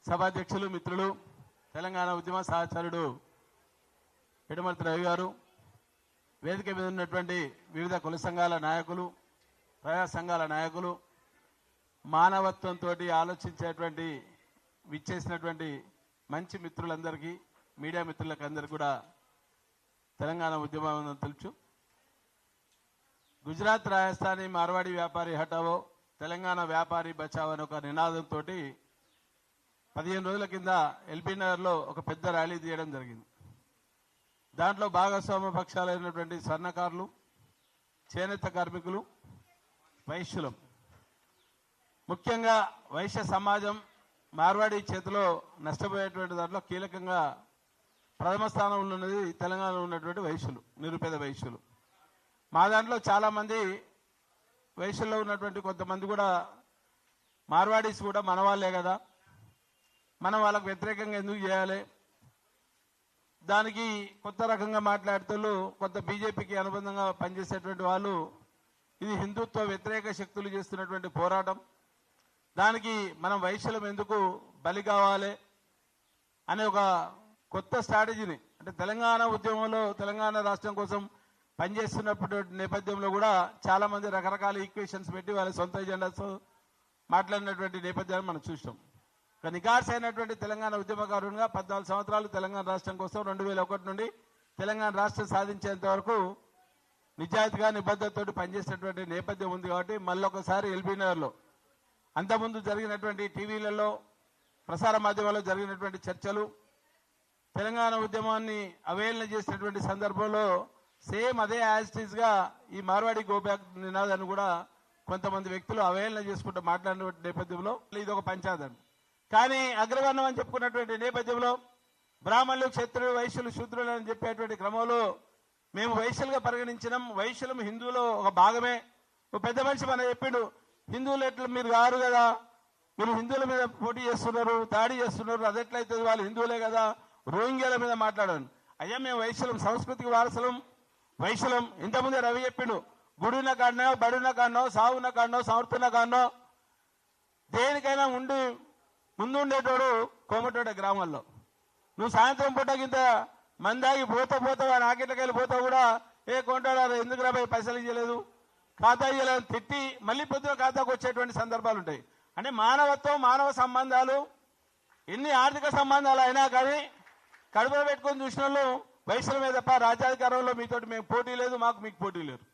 సభాధ్యక్షులు మిత్రులు తెలంగాణ ఉద్యమ సహచరుడు పిడమర్తి రవి గారు, వేదిక మీద ఉన్నటువంటి వివిధ కుల సంఘాల నాయకులు, ప్రజా సంఘాల నాయకులు, మానవత్వంతో ఆలోచించేటువంటి విచ్చేసినటువంటి మంచి మిత్రులందరికీ, మీడియా మిత్రులకు అందరికీ కూడా తెలంగాణ ఉద్యమం తెలుసు. గుజరాత్ రాజస్థానీ మార్వాడి వ్యాపారి హటావో, తెలంగాణ వ్యాపారి బచావో అనే ఒక నినాదంతో 15 రోజుల కింద ఎల్బీ నగర్లో ఒక పెద్ద ర్యాలీ తీయడం జరిగింది. దాంట్లో భాగస్వామ్య పక్షాలైనటువంటి స్వర్ణకారులు, చేనేత కార్మికులు, వైశ్యులం, ముఖ్యంగా వైశ్య సమాజం మార్వాడి చేతిలో నష్టపోయేటువంటి దాంట్లో కీలకంగా ప్రథమ స్థానంలో ఉన్నది తెలంగాణలో ఉన్నటువంటి వైశ్యులు, నిరుపేద వైశ్యులు. మా దాంట్లో చాలామంది వైశ్యుల్లో ఉన్నటువంటి కొంతమంది కూడా మార్వాడీస్ కూడా మన వాళ్ళే కదా, మనం వాళ్ళకు వ్యతిరేకంగా ఎందుకు చేయాలి, దానికి కొత్త రకంగా మాట్లాడుతూ కొంత బీజేపీకి అనుబంధంగా పనిచేసేటువంటి వాళ్ళు ఇది హిందుత్వ వ్యతిరేక శక్తులు చేస్తున్నటువంటి పోరాటం, దానికి మనం వైశ్యులం ఎందుకు బలి కావాలి అనే ఒక కొత్త స్ట్రాటజీని, అంటే తెలంగాణ ఉద్యమంలో తెలంగాణ రాష్ట్రం కోసం పనిచేస్తున్నప్పుడు నేపథ్యంలో కూడా చాలామంది రకరకాల ఈక్వేషన్స్ పెట్టి వాళ్ళ సొంత ఎజెండాస్ మాట్లాడినటువంటి నేపథ్యాన్ని మనం చూసాం. నికార్స్ అయినటువంటి తెలంగాణ ఉద్యమకారునిగా 14 సంవత్సరాలు తెలంగాణ రాష్ట్రం కోసం 2001 నుండి తెలంగాణ రాష్ట్రం సాధించేంత వరకు నిజాయితీగా నిబద్ధతతో పనిచేసినటువంటి నేపథ్యం ఉంది. కాబట్టి మళ్ళొకసారి ఎల్బీ నగర్లో అంతకుముందు జరిగినటువంటి టీవీలలో ప్రసార మాధ్యమాల్లో జరిగినటువంటి చర్చలు, తెలంగాణ ఉద్యమాన్ని అవహేళన చేసినటువంటి సందర్భంలో సేమ్ అదే యాజ్ ఇట్ ఈజ్ గా ఈ మార్వాడి గోబ్యాక్ నినాదాన్ని కూడా కొంతమంది వ్యక్తులు అవహేళన చేసుకుంటూ మాట్లాడిన నేపథ్యంలో ఇది ఒక పంచాయతీ. కానీ అగ్రవర్ణం అని చెప్పుకున్నటువంటి నేపథ్యంలో బ్రాహ్మణులు, క్షత్రులు, వైశ్యులు, శూద్రులు అని చెప్పేటువంటి క్రమంలో మేము వైశ్యులుగా పరిగణించినాం. వైశ్యులం హిందువులో ఒక భాగమే. ఒక పెద్ద మనిషి మన చెప్పిండు, హిందువులు ఎట్లా మీరు కారు కదా, మీరు హిందువుల మీద పోటీ చేస్తున్నారు, దాడి చేస్తున్నారు, అది ఎట్లయితే వాళ్ళు హిందువులే కదా, రోహింగ్యాల మీద మాట్లాడాను. అయ్యా మేము వైశ్యులం, సంస్కృతికి వారసులం, వైశ్యులం. ఇంతకుముందే రవి చెప్పిండు, గుడిన కాడనో, బడున్న కాడనో, సావున్న కాడనో, సమర్థున్న కాడనో దేనికైనా ముందుండేటోడు కోమటోడ గ్రామాల్లో. నువ్వు సాయంత్రం పూట కింద మందాగి పోతావా, నాకెట్లకి వెళ్ళిపోతావు కూడా, ఏ కొంటాడు ఎందుకు రాబోయే పైసలు ఇవ్వలేదు, ఖాతా ఇవ్వలేదు తిట్టి మళ్ళీ పొద్దున ఖాతాకు వచ్చేటువంటి సందర్భాలు ఉంటాయి. అంటే మానవత్వం, మానవ సంబంధాలు, ఎన్ని ఆర్థిక సంబంధాలు అయినా కానీ కడుపులో పెట్టుకొని చూసిన వాళ్ళు వైశ్యులమే తప్ప రాజ్యాధికారంలో మీతోటి మేము పోటీ లేదు, మీకు పోటీ లేదు.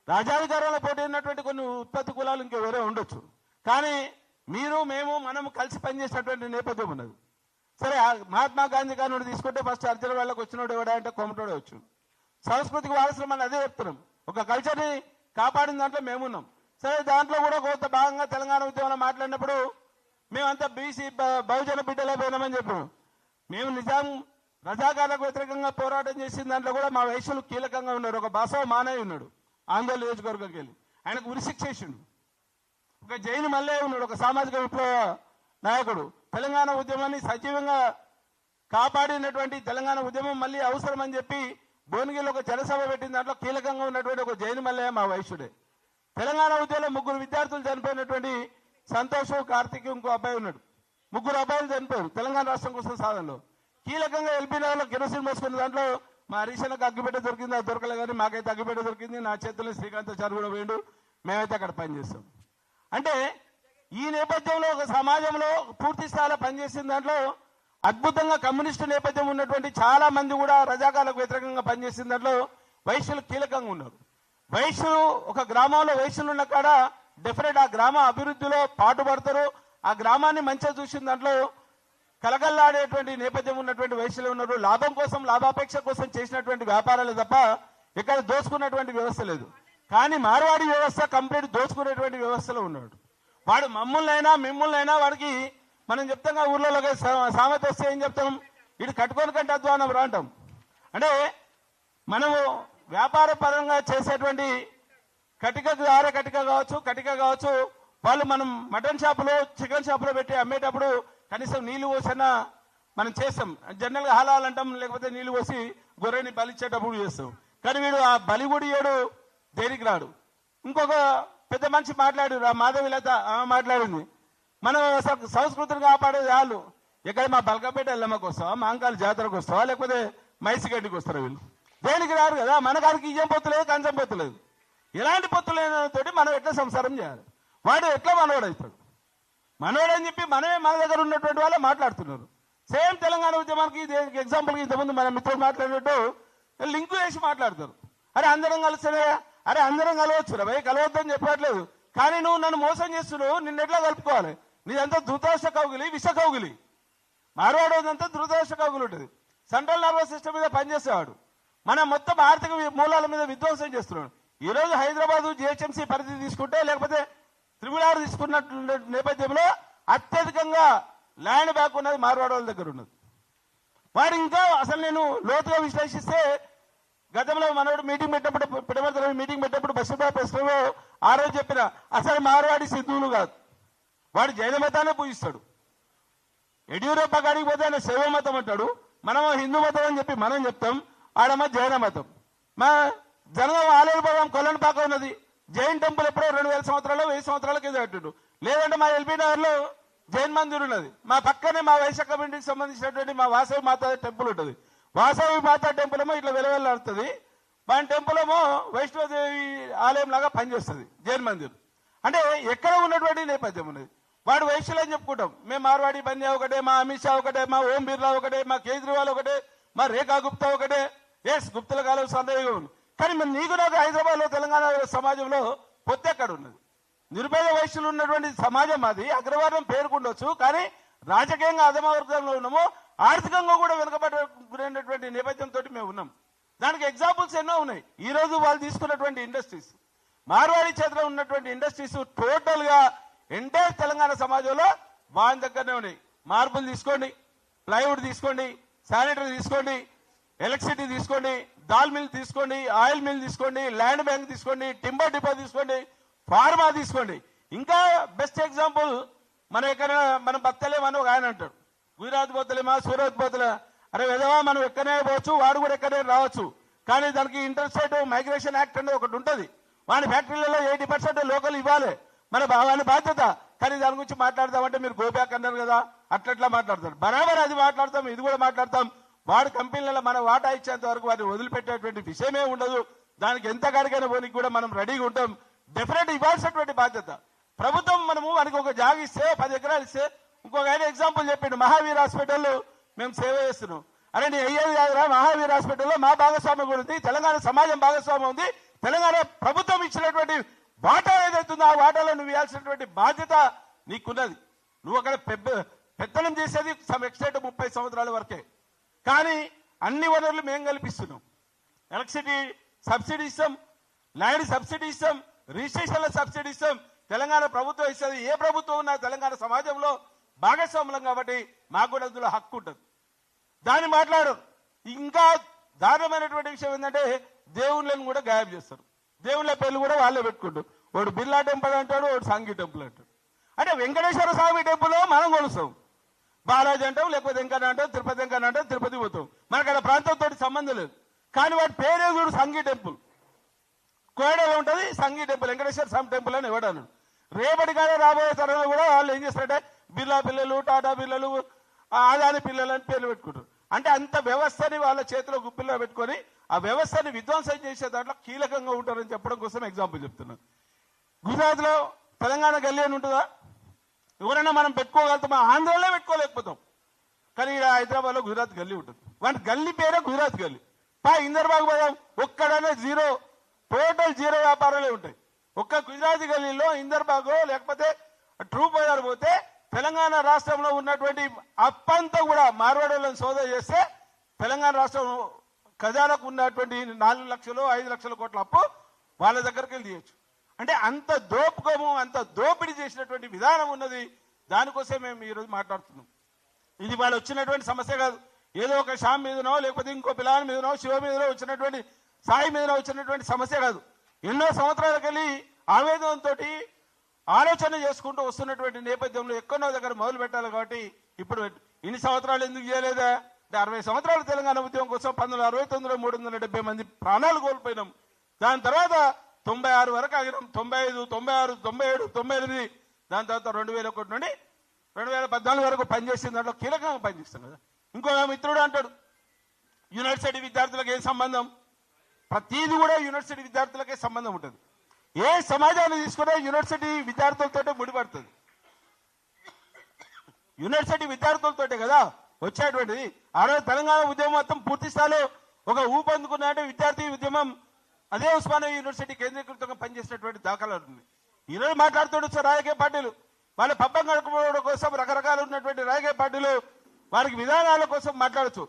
రాజ్యాధికారంలో పోటీ ఉన్నటువంటి కొన్ని ఉత్పత్తి కులాలు ఇంకా వేరే ఉండొచ్చు, కానీ మీరు మేము మనం కలిసి పనిచేసినటువంటి నేపథ్యం ఉన్నది. సరే, మహాత్మా గాంధీ గారిని తీసుకుంటే ఫస్ట్ అర్జున వాళ్ళకి వచ్చినోడు ఎవడా అంటే కోమటోడే వచ్చు. సంస్కృతికి వారసులు మనం అదే చెప్తున్నాం, ఒక కల్చర్ని కాపాడిన దాంట్లో మేమున్నాం. సరే, దాంట్లో కూడా కొంత భాగంగా తెలంగాణ ఉద్యమంలో మాట్లాడినప్పుడు మేమంతా బీసీ బహుజన బిడ్డలే పోయినామని చెప్పాము. మేము నిజాం రజాకార్లకు వ్యతిరేకంగా పోరాటం చేసిన దాంట్లో కూడా మా వైశ్యులు కీలకంగా ఉన్నారు. ఒక బాసవ మానయ్య ఉన్నాడు ఆందోళన నియోజకవర్గంకి వెళ్ళి, ఆయనకు ఉరిశిక్ష చేసిండు. ఒక జైన్ మల్లయ్య ఉన్నాడు, ఒక సామాజిక విప్లవ నాయకుడు. తెలంగాణ ఉద్యమాన్ని సజీవంగా కాపాడినటువంటి తెలంగాణ ఉద్యమం మళ్ళీ అవసరం అని చెప్పి భువనగిరిలో ఒక జనసభ పెట్టిన దాంట్లో కీలకంగా ఉన్నటువంటి ఒక జైన్ మల్లయ్య మా వైశ్యుడే. తెలంగాణ ఉద్యమంలో 3 విద్యార్థులు చనిపోయినటువంటి సంతోష్, కార్తీక్, ఇంకో అబ్బాయి ఉన్నాడు. 3 అబ్బాయిలు చనిపోయారు తెలంగాణ రాష్ట్రం కోసం సాధనలో. కీలకంగా ఎల్బీ నగర్లో కెరోసిన్ మోసుకున్న దాంట్లో మా హరీషన్కి అగ్గిపెట్ట దొరికింది, అది దొరకలే, కానీ మాకైతే అగ్గిపెట్ట దొరికింది. నా చేతుల్లో శ్రీకాంతాచారి కూడా పోయిండు, మేమైతే అక్కడ పనిచేస్తాం. అంటే ఈ నేపథ్యంలో ఒక సమాజంలో పూర్తి స్థాయిలో పనిచేసిన దాంట్లో అద్భుతంగా కమ్యూనిస్టు నేపథ్యం ఉన్నటువంటి చాలా మంది కూడా రజాకార్లకు వ్యతిరేకంగా పనిచేసిన దాంట్లో వైశ్యులు కీలకంగా ఉన్నారు. వైశ్యులు ఒక గ్రామంలో వైశ్యులు ఉన్న కాడ డెఫినెట్ ఆ గ్రామ అభివృద్ధిలో పాటుపడతారు. ఆ గ్రామాన్ని మంచిగా చూసిన దాంట్లో కలగల్లాడేటువంటి నేపథ్యం ఉన్నటువంటి వైశ్యులు ఉన్నారు. లాభం కోసం, లాభాపేక్ష కోసం చేసినటువంటి వ్యాపారాలు తప్ప ఇక్కడ దోచుకున్నటువంటి వ్యవస్థ లేదు. కానీ మార్వాడి వ్యవస్థ కంప్లీట్ దోచుకునేటువంటి వ్యవస్థలో ఉన్నాడు. వాడు మమ్మల్నైనా మిమ్మల్నైనా వాడికి మనం చెప్తాం, ఊర్లలో సామెత వస్తే ఏం చెప్తాం, ఇటు కట్టుకొని కంటే అధ్వానం రా అంటాం. అంటే మనము వ్యాపార పరంగా చేసేటువంటి కటిక కావచ్చు, వాళ్ళు మనం మటన్ షాపులో, చికెన్ షాపులో పెట్టి అమ్మేటప్పుడు కనీసం నీళ్లు పోసినా మనం చేస్తాం. జనరల్గా హలాల్ అంటాం, లేకపోతే నీళ్లు పోసి గొర్రెని బలిచ్చేటప్పుడు చేస్తాం. కానీ వీడు ఆ బలిగుడి ఏడు దేనికి రాడు. ఇంకొక పెద్ద మనిషి మాట్లాడారు, ఆ మాధవి లత మాట్లాడింది, మన సంస్కృతిని కాపాడేది వాళ్ళు. ఇక్కడ మా బల్కపేట ఎల్లమ్మకి వస్తావా, మాంకాల జాతరకు వస్తావా, లేకపోతే మైసిగడ్డికి వస్తారా? వీళ్ళు దేనికి రారు కదా. మన గారికి ఇయ్యం పొత్తులేదు, కంచం పొత్తులేదు. ఇలాంటి పొత్తులతోటి మనం ఎట్లా సంసారం చేయాలి? వాడు ఎట్లా మనోడవుతాడు? మనోడని చెప్పి మనమే మన దగ్గర ఉన్నటువంటి వాళ్ళే మాట్లాడుతున్నారు. సేమ్ తెలంగాణ ఉద్యమానికి ఎగ్జాంపుల్కి ఇంతకుముందు మన మిత్రులు మాట్లాడినట్టు లింకు వేసి మాట్లాడతారు. అరే అందరం కలిస్తేనే, అరే అందరం కలవచ్చు భయ్, కలవద్దని చెప్పట్లేదు. కానీ నువ్వు నన్ను మోసం చేస్తున్నావు, నిన్ను ఎట్లా కలుపుకోవాలి? నీదంతా ధృతరాష్ట్ర కౌగిలి, విష కౌగిలి. మార్వాడేదంతా ధృతరాష్ట్ర కౌగిలి ఉంటుంది. సెంట్రల్ నర్వస్ సిస్టమ్ మీద పనిచేసేవాడు. మన మొత్తం ఆర్థిక మూలాల మీద విధ్వంసం చేస్తున్నాడు. ఈరోజు హైదరాబాద్ జిహెచ్ఎంసీ పరిధి తీసుకుంటే, లేకపోతే త్రిపురారు తీసుకున్నట్టు నేపథ్యంలో అత్యధికంగా ల్యాండ్ బ్యాక్ ఉన్నది మార్వాడ వాళ్ళ దగ్గర ఉన్నది. వాడు ఇంకా అసలు నేను లోతుగా విశ్లేషిస్తే, గతంలో మనోడు మీటింగ్ పెట్టినప్పుడు, పిడమర్తలో మీటింగ్ పెట్టినప్పుడు బస్సుబాబు ప్రశ్నలో ఆ రోజు చెప్పిన అసలు మార్వాడి సిద్ధువులు కాదు, వాడు జైన మతాన్ని పూజిస్తాడు. యడ్యూరప్ప కాడికి పోతే ఆయన శైవ మతం అంటాడు, మనం హిందూ మతం అని చెప్పి మనం చెప్తాం, ఆడమ్మ జైన మతం. మా జనగం ఆలయపాలెం కొల్లనపాక ఉన్నది, జైన్ టెంపుల్ ఎప్పుడో 2000 సంవత్సరాలు 1000 సంవత్సరాల కింద కట్టిండు. లేదంటే మా ఎల్బీ నగర్లో జైన్ మందిర్ ఉన్నది. మా పక్కనే మా వైశ్య కమ్యూనిటీకి సంబంధించినటువంటి మా వాసవి మాత టెంపుల్ ఉంటుంది. వాసవి మాత టెంపుల్ ఏమో ఇట్లా వెలవెల్లాడుతుంది. మన టెంపుల్ ఏమో వైష్ణోదేవి ఆలయం లాగా పనిచేస్తుంది జైన్ మందిర్. అంటే ఎక్కడ ఉన్నటువంటి నేపథ్యం ఉన్నది. వాడు వైశ్యులు అని చెప్పుకుంటాం. మేము మార్వాడి బంద్యా ఒకటే, మా అమిత్ షా ఒకటే, మా ఓం బిర్లా ఒకటే, మా కేజ్రీవాల్ ఒకటే, మా రేఖా గుప్తా ఒకటే. ఎస్, గుప్తుల కాలం సందేహం ఉంది. కానీ మరి నీకు నాకు హైదరాబాద్లో తెలంగాణ సమాజంలో పొత్తు ఎక్కడ ఉన్నది? నిరుపేద వయస్సులు ఉన్నటువంటి సమాజం అది. అగ్రవర్ణం పేరుకుండొచ్చు, కానీ రాజకీయంగా అధమ వర్గంలో ఉన్నాము, ఆర్థికంగా కూడా వెనుకబడినటువంటి నేపథ్యంతో మేము ఉన్నాం. దానికి ఎగ్జాంపుల్స్ ఎన్నో ఉన్నాయి. ఈ రోజు వాళ్ళు తీసుకున్నటువంటి ఇండస్ట్రీస్, మార్వాడి చేతిలో ఉన్నటువంటి ఇండస్ట్రీస్ టోటల్ గా ఎంటైర్ తెలంగాణ సమాజంలో వాళ్ళ దగ్గరనే ఉన్నాయి. మార్బుల్ తీసుకోండి, ప్లైవుడ్ తీసుకోండి, శానిటరీ తీసుకోండి, ఎలక్ట్రిసిటీ తీసుకోండి, దాల్ మిల్ తీసుకోండి, ఆయిల్ మిల్ తీసుకోండి, ల్యాండ్ బ్యాంక్ తీసుకోండి, టింబర్ డిపో తీసుకోండి, ఫార్మా తీసుకోండి. ఇంకా బెస్ట్ ఎగ్జాంపుల్ మనం ఎక్కడ మనం బతలేమని ఒక ఆయన అంటాడు, గుజరాత్ పోతలేమా, సూరత్ పోతలే. అరే విధవా, మనం ఎక్కడనే పోవచ్చు, వాడు కూడా ఎక్కడనే రావచ్చు. కానీ దానికి ఇంటర్ స్టేట్ మైగ్రేషన్ యాక్ట్ అనేది ఒకటి ఉంటుంది. వాడి ఫ్యాక్టరీలలో 80% లోకల్ ఇవ్వాలి, మన వాని బాధ్యత. కానీ దాని గురించి మాట్లాడదామంటే మీరు గోబ్యాక్ అన్నారు కదా, అట్లా మాట్లాడతారు. బరాబర్ అది మాట్లాడతాం, ఇది కూడా మాట్లాడతాం. వాడి కంపెనీలలో మన వాటా ఇచ్చేంత వరకు వాటిని వదిలిపెట్టేటువంటి విషయమే ఉండదు. దానికి ఎంత కాడికైనా పోనీకి కూడా మనం రెడీగా ఉంటాం. డెఫినెట్ ఇవ్వాల్సినటువంటి బాధ్యత ప్రభుత్వం. మనము మనకి ఒక జాగ ఇస్తే 10 ఎకరాలు ఇస్తే, ఇంకొక ఆయన ఎగ్జాంపుల్ చెప్పిండు, మహావీర్ హాస్పిటల్లో మేము సేవ చేస్తున్నాం. అరే నీ అయ్యేది కాదురా, మహావీర్ హాస్పిటల్లో మా భాగస్వామ్యం కూడా ఉంది, తెలంగాణ సమాజం భాగస్వామ్యం ఉంది. తెలంగాణ ప్రభుత్వం ఇచ్చినటువంటి వాటా ఏదైతుందో ఆ వాటాలో నువ్వు ఇవ్వాల్సినటువంటి బాధ్యత నీకున్నది. నువ్వు అక్కడ పెత్తనం చేసేది సమ్ ఎక్స్టెంట్ 30 సంవత్సరాల వరకే. కానీ అన్ని వనరులు మేము కల్పిస్తున్నాం. ఎలక్ట్రిసిటీ సబ్సిడీ ఇస్తాం, ల్యాండ్ సబ్సిడీ ఇస్తాం, రిజిస్ట్రేషన్ల సబ్సిడీ ఇస్తాం. తెలంగాణ ప్రభుత్వం ఇస్తుంది. ఏ ప్రభుత్వం ఉన్నా తెలంగాణ సమాజంలో భాగస్వాములం కాబట్టి మాకు కూడా అందులో హక్కు ఉంటుంది. దాన్ని మాట్లాడరు. ఇంకా దారుణమైనటువంటి విషయం ఏంటంటే దేవుళ్ళని కూడా గాయం చేస్తారు. దేవుళ్ళ పేర్లు కూడా వాళ్ళే పెట్టుకుంటారు. వాడు బిర్లా టెంపుల్ అంటాడు, వాడు సాంఘీ టెంపుల్ అంటాడు. అంటే వెంకటేశ్వర స్వామి టెంపుల్ మనం కొలుస్తాం, బాలాజీ అంటాం, లేకపోతే వెంకన్న అంటాం, తిరుపతి వెంకన్న అంటాం, తిరుపతి పోతాం. మనకు అక్కడ ప్రాంతంతో సంబంధం లేదు. కానీ వాటి పేరే చూడు సంఘీ టెంపుల్. కోయడలో ఉంటుంది సంఘీ టెంపుల్, వెంకటేశ్వర స్వామి టెంపుల్ అని ఎవడన్నాడు. రేపటి కానీ రాబోయే తరంలో కూడా వాళ్ళు ఏం చేస్తారంటే బిర్లా పిల్లలు, టాటా పిల్లలు, ఆదాని పిల్లలు అని పేర్లు పెట్టుకుంటారు. అంటే అంత వ్యవస్థని వాళ్ళ చేతిలో గుప్పిల్లో పెట్టుకొని ఆ వ్యవస్థని విధ్వంసం చేసే దాంట్లో కీలకంగా ఉంటారని చెప్పడం కోసం ఎగ్జాంపుల్ చెప్తున్నాను. గుజరాత్లో తెలంగాణ గల్లీ అని ఉంటుందా? ఎవరైనా మనం పెట్టుకోగలుగుతాం, ఆంధ్రలో పెట్టుకోలేకపోతాం. కానీ ఇక్కడ హైదరాబాద్లో గుజరాత్ గల్లీ ఉంటుంది. వాటి గల్లీ పేరే గుజరాత్ గల్లీ. ఇందర్బాగ్ పోదాం, ఒక్కడనే జీరో, టోటల్ జీరో వ్యాపారాలే ఉంటాయి. ఒక్క గుజరాతీ గల్లీలో ఇందర్బాగో లేకపోతే ట్రూ బజార్ పోతే తెలంగాణ రాష్ట్రంలో ఉన్నటువంటి అప్పంతా కూడా మార్వాడలను సోదా చేస్తే తెలంగాణ రాష్ట్రం ఖజానాకు ఉన్నటువంటి 4 లక్షలు 5 లక్షల కోట్ల అప్పు వాళ్ళ దగ్గరికి వెళ్ళి తీయచ్చు. అంటే అంత దోపుకము, అంత దోపిడీ చేసినటువంటి విధానం ఉన్నది. దానికోసం మేము ఈరోజు మాట్లాడుతున్నాం. ఇది వాళ్ళు వచ్చినటువంటి సమస్య కాదు. ఏదో ఒక షామ్ మీదనో లేకపోతే ఇంకో పిల్లాని మీదనో శివ మీదనో వచ్చినటువంటి సాయి మీదనో వచ్చినటువంటి సమస్య కాదు. ఎన్నో సంవత్సరాలకు వెళ్ళి ఆవేదనతో ఆలోచన చేసుకుంటూ వస్తున్నటువంటి నేపథ్యంలో ఎక్కడో దగ్గర మొదలు పెట్టాలి. కాబట్టి ఇప్పుడు ఇన్ని సంవత్సరాలు ఎందుకు చేయలేదా అంటే 60 సంవత్సరాల తెలంగాణ ఉద్యమం కోసం 1969లో 370 మంది ప్రాణాలు కోల్పోయినాం. దాని తర్వాత 96 వరకు ఆగినాం, 95, 96, 97, 98, దాని తర్వాత 2001 నుండి 2014 వరకు పనిచేసిన దాంట్లో కీలకంగా పనిచేస్తాం కదా. ఇంకో మిత్రుడు అంటాడు యూనివర్సిటీ విద్యార్థులకు ఏం సంబంధం? ప్రతిదీ కూడా యూనివర్సిటీ విద్యార్థులకే సంబంధం ఉంటుంది. ఏ సమాజాన్ని తీసుకున్నా యూనివర్సిటీ విద్యార్థులతో ముడిపడుతుంది. యూనివర్సిటీ విద్యార్థులతోటే కదా వచ్చేటువంటిది. ఆ రోజు తెలంగాణ ఉద్యమం మొత్తం పూర్తి స్థాయిలో ఒక ఊపందుకున్నట్టు విద్యార్థి ఉద్యమం అదే ఉస్మానియా యూనివర్సిటీ కేంద్రీకృతంగా పనిచేసినటువంటి దాఖలాలు ఉన్నాయి. ఈరోజు మాట్లాడుతూ రాజకీయ పార్టీలు వాళ్ళ పబ్బం గడుపుకోవడం కోసం రకరకాల ఉన్నటువంటి రాజకీయ పార్టీలు వారికి విధానాల కోసం మాట్లాడచ్చు.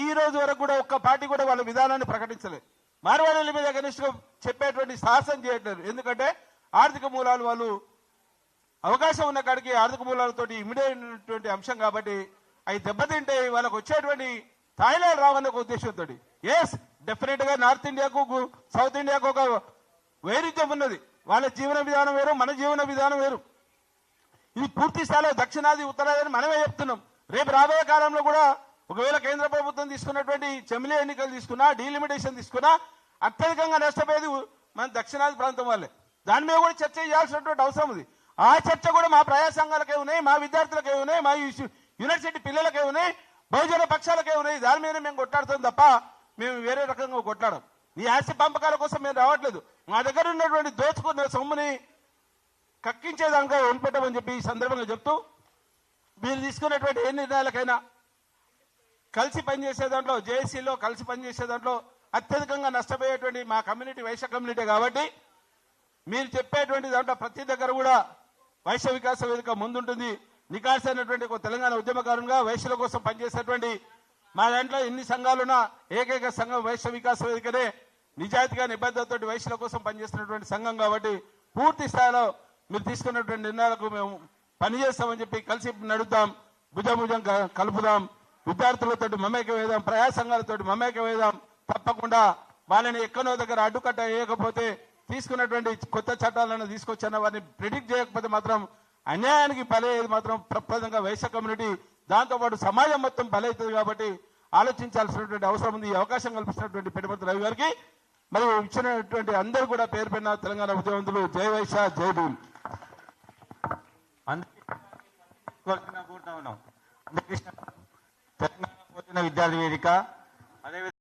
ఈ రోజు వరకు కూడా ఒక్క పార్టీ కూడా వాళ్ళ విధానాన్ని ప్రకటించలేదు. మార్వాడీల మీద కనిష్టం చెప్పేటువంటి సాహసం చేయట్లేదు. ఎందుకంటే ఆర్థిక మూలాలు వాళ్ళు అవకాశం ఉన్న కాడికి ఆర్థిక మూలాలతో ఇమిడేటువంటి అంశం కాబట్టి అవి దెబ్బతింటే వాళ్ళకు వచ్చేటువంటి థాయిలాండ్ రావన్న ఒక ఉద్దేశంతో ఎస్ డెఫినెట్ గా నార్త్ ఇండియాకు సౌత్ ఇండియాకు ఒక వైరుధ్యం ఉన్నది. వాళ్ళ జీవన విధానం వేరు, మన జీవన విధానం వేరు. ఇది పూర్తి స్థాయిలో దక్షిణాది ఉత్తరాది మనమే చెప్తున్నాం. రేపు రాబోయే కాలంలో కూడా ఒకవేళ కేంద్ర ప్రభుత్వం తీసుకున్నటువంటి జమిలీ ఎన్నికలు తీసుకున్నా, డీలిమిటేషన్ తీసుకున్నా అత్యధికంగా నష్టపోయేది మన దక్షిణాది ప్రాంతం వాళ్ళే. దాని మీద కూడా చర్చ చేయాల్సినటువంటి అవసరం ఉంది. ఆ చర్చ కూడా మా ప్రజా సంఘాలకే ఉన్నాయి, మా విద్యార్థులకే ఉన్నాయి, మా యూనివర్సిటీ పిల్లలకే ఉన్నాయి, బహుజన పక్షాలకే ఉన్నాయి. దాని మీద మేము కొట్లాడుతాం తప్ప మేము వేరే రకంగా కొట్లాడం. ఈ ఆస్తి పంపకాల కోసం మేము రావట్లేదు. మా దగ్గర ఉన్నటువంటి దోచుకున్న సొమ్ముని కక్కించేదానిగా వదిలిపెట్టమని చెప్పి ఈ సందర్భంగా చెప్తూ, మీరు తీసుకున్నటువంటి ఏ నిర్ణయాలకైనా కలిసి పనిచేసే దాంట్లో, జేఏసీలో కలిసి పనిచేసే దాంట్లో అత్యధికంగా నష్టపోయేటువంటి మా కమ్యూనిటీ వైశ్య కమ్యూనిటీ కాబట్టి మీరు చెప్పేటువంటి దాంట్లో ప్రతి దగ్గర కూడా వైశ్య వికాస వేదిక ముందుంటుంది. నికాసైనటువంటి ఒక తెలంగాణ ఉద్యమకారునిగా వైశ్యుల కోసం పనిచేసేటువంటి మా దాంట్లో ఎన్ని సంఘాలున్నా ఏకైక సంఘం వైశ్య వికాస వేదికనే నిజాయితీగా నిబద్ధతతోటి వైశ్యుల కోసం పనిచేస్తున్నటువంటి సంఘం కాబట్టి పూర్తి స్థాయిలో మీరు తీసుకున్నటువంటి నిర్ణయాలకు మేము పనిచేస్తామని చెప్పి కలిసి నడుద్దాం, భుజం కలుపుదాం, విద్యార్థులతో మమేక వేద్దాం, ప్రజా సంఘాలతో మమేక వేద్దాం. తప్పకుండా వాళ్ళని ఎక్కడో దగ్గర అడ్డుకట్ట వేయకపోతే తీసుకున్నటువంటి కొత్త చట్టాలను తీసుకొచ్చిన వారిని ప్రిడిక్ట్ చేయకపోతే మాత్రం అన్యాయానికి బలయ్యేది మాత్రం ప్రప్రదంగా వైశ్య కమ్యూనిటీ, దాంతోపాటు సమాజం మొత్తం బలవుతుంది. కాబట్టి ఆలోచించాల్సినటువంటి అవసరం ఉంది. ఈ అవకాశం కల్పిస్తున్నటువంటి పెట్టుబడి రవి గారికి మరియు ఇచ్చినటువంటి అందరూ కూడా పేరు పెన్న తెలంగాణ ఉద్యమంతులు జై వైశ్య జై భీమ్. తెలంగాణ విద్యార్థి వేదిక అదేవిధంగా